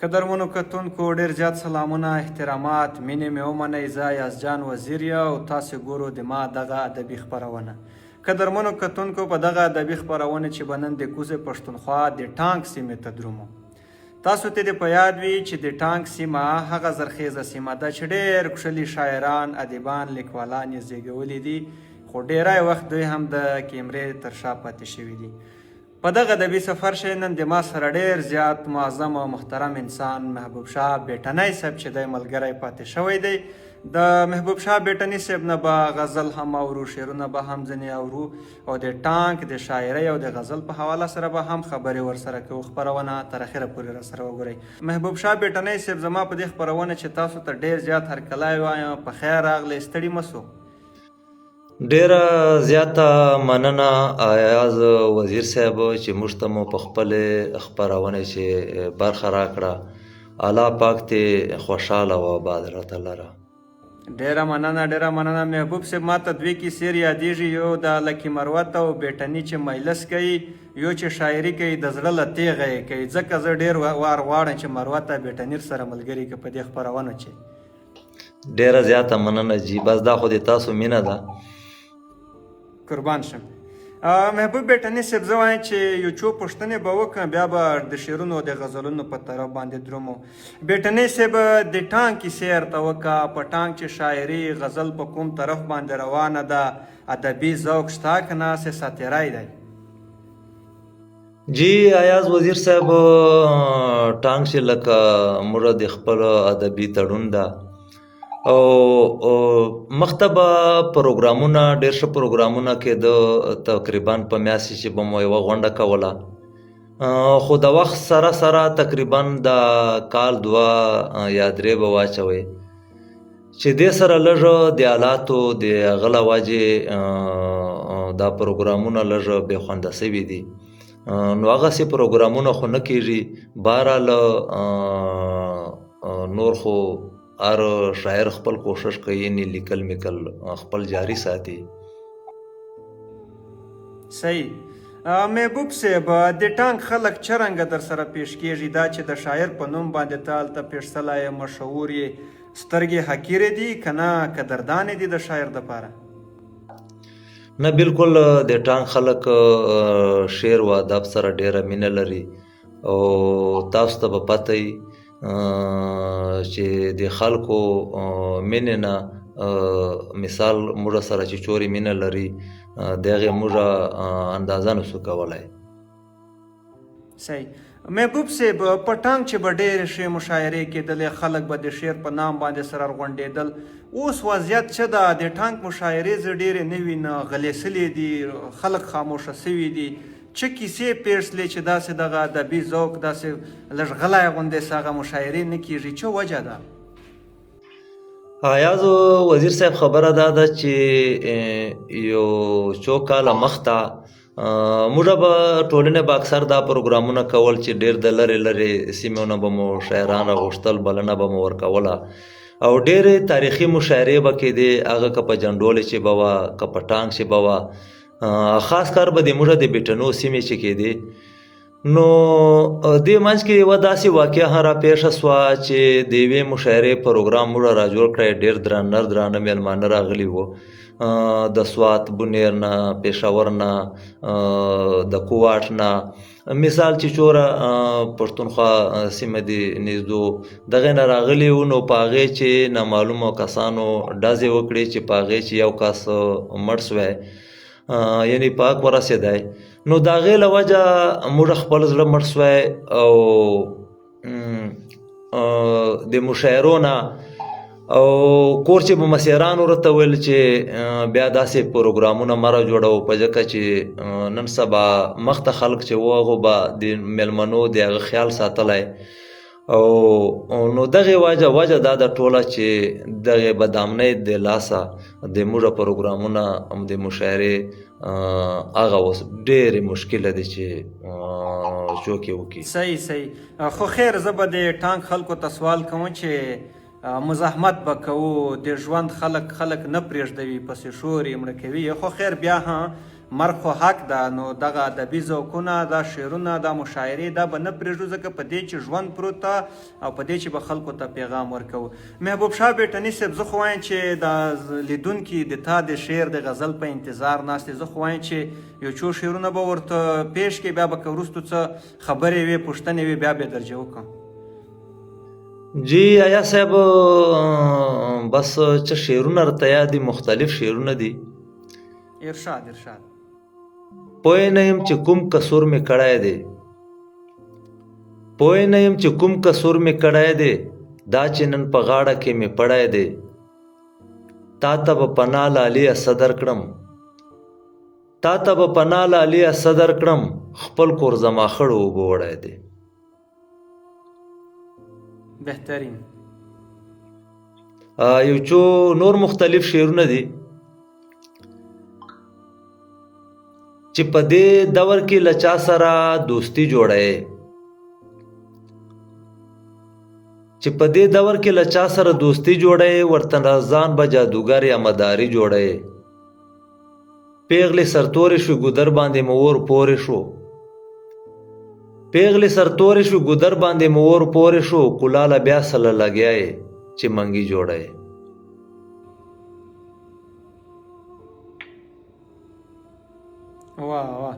قدرمنو کتونکو ډېر زیات سلامونه احترامات مینې مې ومنئ زه یزجان وزیر یم او تاسې ګورو د ما دغه ادبي خپرونه. قدرمنو کتونکو په دغه ادبي خپرونه چې به نن د کوزې پښتونخوا د ټانک سیمې ته درومو. تاسو ته دې په یاد وي چې د ټانک سیمه هغه زرخیزه سیمه ده چې ډېر کښلي شاعران ادیبان لیکوالان یې زیږولي دي، خو ډېری وخت دوی هم د کیمرې تر شا پاتې شوي دي. په دغه ادبي سفر شی نن د ما سره ډېر زیات معظم او محترم انسان محبوب شاه بیټنی صاحب چې دی ملګری پاتې شوی دی. د محبوب شاه بیټني صاحب نه به غزل هم اورو، شعرونه به هم ځینې اورو او د ټانک د شاعرۍ او د غزل په حواله سره به هم خبرې ورسره کوو. خپرونه تر اخره پورې راسره وګورئ. محبوب شاه بیټنی صاحب زما په دې خپرونه چې تاسو ته ډېر زیات هرکلی وایم، په خیر راغلی، ستړي مه سو. ډیره زیاته مننه ایاز وزیر صاحب چې موږ ته مو په خپلې خپرونې چې برخه راکړه. الله پاک ته خوشحاله او آباد راته لره. ډیره مننه محبوب صاحب. ما ته دوی کیسې یادېږي، یو د لکي مروت او بیټني چې مجلس کوي، یو چې شاعري کوي د زړه له تیغه یې کوي. ځکه زه ډېر وار غواړم چې مروت او بیټني سره ملګري کړي په دې خپرونه چې. ډیره زیاته مننه جی، بس دا خو د تاسو مینه ده. قربان شم. محبوب بیټني صاحب زه وایم چې یو څو پوښتنې به وکړم، بیا به د شعرونو او د غزلونو په طرف باندې درومو. بیټني صاحب د ټانک کیسې ورته وکړه، په ټانک چې شاعري غزل په کوم طرف باندې روانه ده، ادبي ذوق شته که نه ساتیری دی؟ جی ایاز وزیر صاحب، ټانک چې لکه موږ د خپل ادبي تړون ده او مخته به پروګرامونه ډېر ښه پروګرامونه کېده، تقریبا په میاشتې چې به مو یوه غونډه کوله، خو د وخت سره سره تقریبا د کال 2 یا 3 به واچوئ چې دې سره لږ د آلاتو د هغه له وجې دا پروګرامونه لږ بې خونده سوي دي. نو هغسې پروګرامونه خو نه کېږي. بهرحال نور خو هر شاعر خپل کوشش کوي نه لیکل میکل خپل جاری ساتي. صحیح. محبوب صاحب د ټانک خلک چرنګه در سره پیش کیږي؟ دا چې د شاعر په نوم باندې ته هلته پیښتلی مشهور یې، سترګې حقیرې دي که نه قدردانې دي د شاعر دپاره؟ نه بالکل، د ټانک خلک شعر و ادب سره ډیره مینه لري او تاسو ته به پته وي چې د خلکو مینې نه مثال موږ سره چې چورې مینه لري د هغې موږ اندازه نسو کولی. صحیح. محبوب صاحب په ټانک چې به ډېرې ښې مشاعرې کېدلې، خلک به د شعر په نام باندې سره غونډېدل، اوس وضعیت څه ده؟ د ټانک مشاعرې زه ډېرې نه وینم، غلیسلې دي، خلک خاموشه سوي دي. څه کیسې پیښ سلې چې داسې دغه ادبي ذوق داسې لږ غلی غوندې هغه مشاعرې نه کېږي؟ څه وجه ده؟ ایاز وزیر صاحب، خبره دا ده چې یو څو کاله مخته موږ به ټولنې به اکثر دا پروګرامونه کول چې ډېر د لرې لرې سیمو نه به مو شاعران راغوښتل، بلنه به مو ورکوله او ډېرې تاریخي مشاعرې به کېدې، هغه که په جنډولې چې به وه که په ټانک چې به وه. خاص کار به د موږ د بیټنو سیمې چې کېدې. نو دې منځ کې یوه داسې واقعه هم راپېښه سوه چې د یوې مشاعرې پروګرام موږ را جوړ کړی. ډېر درانه میلمانه راغلي وو، د سوات، بونیر نه، پېښور نه، د کوواټ نه، مثال چې چوره پښتونخوا سیمه د نږدو دغې نه راغلي وو. نو په هغې چې نامعلومو کسانو ډزې وکړې چې په هغې چې یو کس مړ سوی، یعنی پاک ورسېدی. نو د هغې له وجه موږ خپل زړه مړ سوی او د مشاعرو نه او کور چې به مسیران ورته ویل چې بیا داسې پروګرامونه مه را جوړوو، په ځکه چې نن سبا مخته خلک چې و هغو به د میلمنو د هغه خیال ساتلی او نو دغې وجه دا ده ټوله چې دغې بدامنۍ د لاسه د موږ پروګرامونه د مشاعرې هغه اوس ډېرې مشکله دي چې څوک یې وکړي. صحیح. خو خیر، زه به د ټانک خلکو ته سوال کوم چې مزاحمت به کوو، د ژوند خلک نه پرېږدوي، پسې شور یې مړه کوي. خو خیر بیا هم مرګ خو حق ده، نو دغه ادبي ذوقونه، دا شعرونه، دا مشاعرې دا به نه پرېږدو، ځکه په دې چې ژوند پروت ده او په دې چې به خلکو ته پیغام ورکوو. محبوب شاه بیټني صاحب، زه خو وایم چې دا لیدونکي د تا د شعر د غزل په انتظار ناست دي. زه خو وایم چې یو څو شعرونه به ورته پیش کړي، بیا به که وروستو څه خبرې وي پوښتنې وي بیا به درجه وکړم. جی آیا صاحب بس چې شعرونه راته یاد دي، مختلف شعرونه دي. ارشاد پوه نه یم چې کوم قصور مې کړی دی، پوه نه یم چې کوم قصور مې کړی دی، دا چې نن په غاړه کې مې پړی دی. تا ته به پناه لالیه صدر کړم، تا ته به پناه لالیه صدر کړم، خپل کور زما خړو اوبه وړی دی. بهترین. یو څو نور مختلف شعرونه دي چې په دې دور کې له چا سره دوستی جوړی، چې په دې دور کې له چا سره دوستی جوړی، ورته ځان به جادوګر یا مداري جوړی. پیغلې سرتورې شو ګودر باندې مور پورې شو، پیغلې سرتورې شو ګودر باندې مور پورې شو، کلاله بیا سله لګیای چې منګي جوړی. واه واه.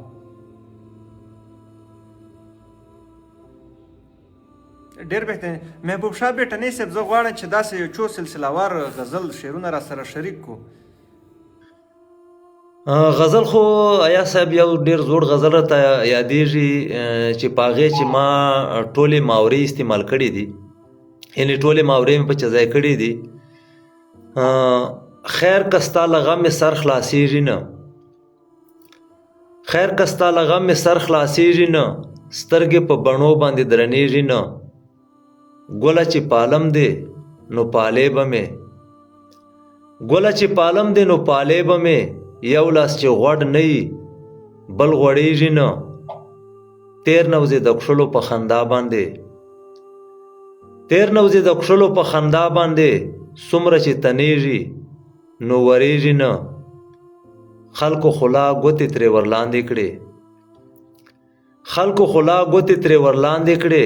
ډېر بهترین. محبوب شاه بیټني صاحب، زه غواړم چې داسې یو څو سلسله وار غزل شعرونه را سره شریک کړو. غزل خو آیا صاحب یو ډېر زوړ غزل راته یادېږي چې په هغې چې ما ټولې ماورې استعمال کړي دي، یعنې ټولې ماورې مې په چې ځای کړي دي. خیر که ستا له غم مې سر خلاصېږي نه، خیر که ستا له غم مې سر خلاصېږي نه، سترګې په بڼو باندې درنېږي نه. ګله چې پالم دی نو پالې به مې، ګله چې پالم دی نو پالې به مې، یو لاس چې غوړ نه وي بل غوړېږي نه. تیر نوځې د کښلو په خندا باندې، تیر نوځې د کښلو په خندا باندې، څومره چې تنېږي نو ورېږي نه. خلکو خلا ګوتې ترې ورلاندې کړې، خلکو خلا ګوتې ترې ورلاندې کړې،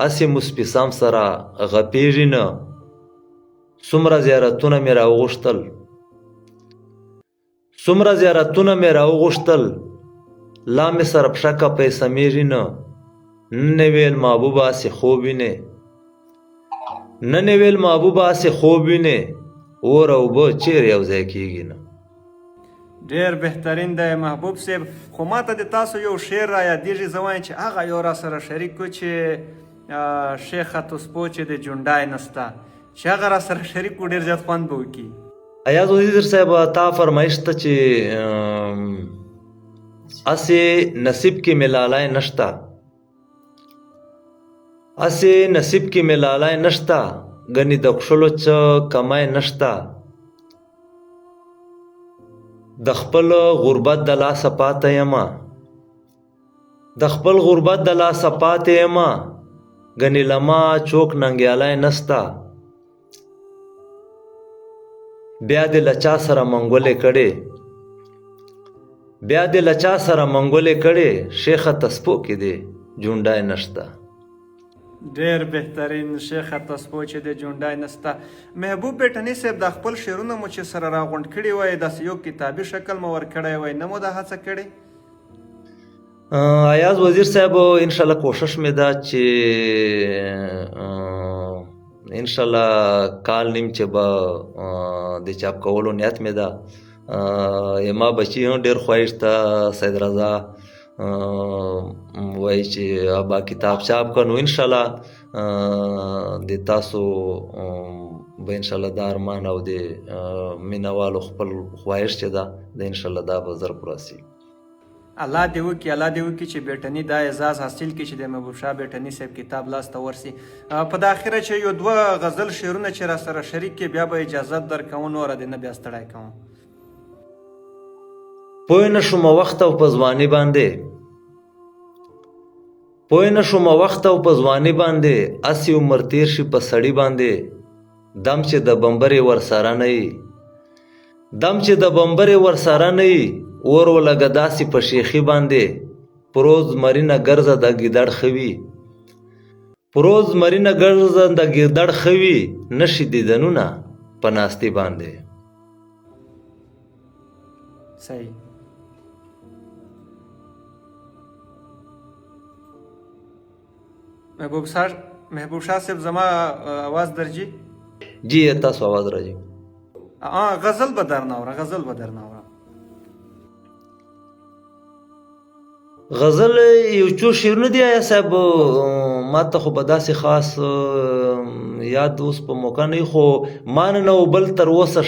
هسې مسپسام سره غپېږي نه. څومره زیارتونه مې راوغوښتل، څومره زیارتونه مې راوغوښتل، لا مې سره پښه کپی سمیږي نه. نن یې ویل محبوبه هسې خوب وینې، نن یې ویل محبوبه هسې خوب وینې، اور او اوبه چیرې یو ځای کېږي نه. ډېر بهترین دی محبوب صاحب. خو ماته د تاسو یو شعر را یادېږي، زه وایم چې هغه یو را سره شریک کړو چې شیخه توسپو چې د جونډای نسته، چې هغه را سره شریک کړو، ډېر زیات خوند به وکړي. ایاز وزیر صاحب، تا فرمایش ته چې اسې نصیب کې مې لالی نشته، اسې نصیب کې مې لالی نشته، ګنې د کښلو څه کمای نشته. د خپل غربت د لاسه پاته یمه، د خپل غربت د لاسه پاته یمه، ګنې لما چوک ننګیالی نسته. بیا دې له چا سره منګولې کړې، بیا دې له چا سره منګولې کړې، شیخه تسپو کې دې جونډای نشته. ډېر بهترین. شیخه تسپو چې د جونډای نسته. محبوب بیټني صاحب، د خپل شعرونه مو چې سره راغونډ کړي وای، داسې یو کتابي شکل مو ورکړی وای، نه مو دا هڅه کړې؟ ایاز وزیر صاحب، انشاءالله کوشش مې ده چې انشاءالله کال نیم چې به د چاپ کولو نیت مې ده. ما بچي هم ډېر خواهش ته سید رضا وایي چې ابا کتاب چاپ کړه، نو انشاءالله د تاسو به انشاءالله دا ارمان او د مینوالو خپل خواهش چې ده د انشاءالله دا به زر پوره سي. الله دې وکړي، الله دې وکړي چې بیټني دا اعزاز حاصل کړي چې د محبوب شاه بیټني صاحب کتاب لاس ته ورسي. په داخره چې یو دوه غزل شعرونه چې را سره شریک کړي، بیا به اجازت درکوم، نوره دې نه بیا ستړی کوم. پوه نه شومه وخت او په ځواني باندې، پوه نه شومه وخت او په ځواني باندې، هسې عمر تېر شي په سړي باندې، دم چې د بمبرې ورسره نه وي، دم چې د بمبرې ورسره نه وي، اور ولګه داسې په شیخي باندې پروز مرینه ګرځه د ګیدړ خوي پروز مرینه ګرځه د ګیدړ خوي نشي دیدنونه په ناستې باندې. صحیح. محبوب شاه صاحب زما आवाज درځي؟ جی تاسو आवाज راځي. غزل به درنه غزل یو څو شعرونه دي آیا صاحب ما ته خو به داسې خاص یاد اوس په موقع نه خو مان نه بل تر اوسه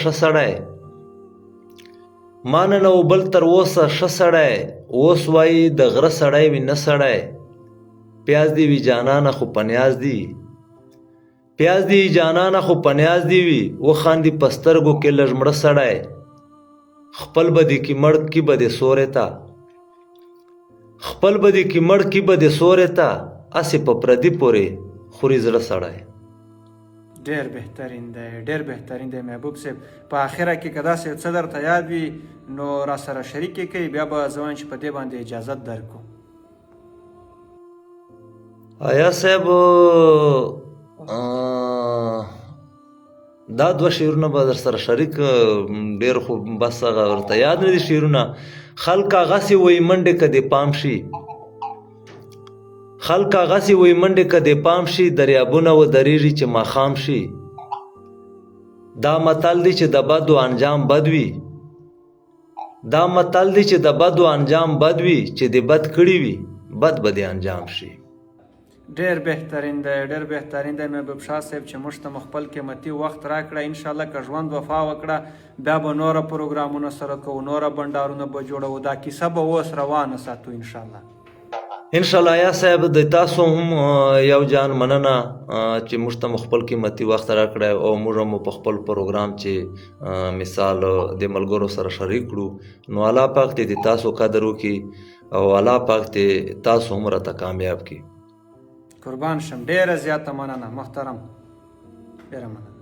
ښه سړی اوس وایي د غره سړی وي نه سړی پیاز دی وي جانانه خو پنیاز دی وي وخاندي په سترګو کې لږ مړه سړی خپل بدي کې مړ کې بده سورې ته اسې په پردي پورې خوري زړه سړی. ډېر بهترین دی محبوب صاحب. په آخره کې که داسې څه درته یاد وي نو را سره شریک یې کوي بیا به زه وایم چې په دې باندې اجازت درکړو. آیا صاحب دا دوه شعرونه به در سره شریک ډېر خو بس هغه ورته یاد نه دي شعرونه. خلک هغسې وایي منډې که دې پام شي دریابونه ودرېږي چې ماښام شي. دا متل دی چې د بدو انجام بد وي چې د بد کړي وي بد به دې انجام شي. ډېر بهترین دی محبوب شاه صاحب چې موږ ته مو خپل قیمتي وخت راکړه. انشاءالله که ژوند وفا وکړه بیا به نوره پروګرامونه سره کوو نوره بنډارونه به جوړوو دا کیسه به اوس روانه ساتو انشاءالله. یا صاحب د تاسو هم یو جان مننه چې موږ ته مو خپل قیمتي وخت راکړی او موږ هم په خپل پروګرام چې مثال د ملګرو سره شریک کړو نو الله پاک دې تاسو قدر وکړي او الله پاک دې تاسو هم راته کامیاب کړي. قربان شم. ډېره زیاته مننه محترم. ډېره مننه.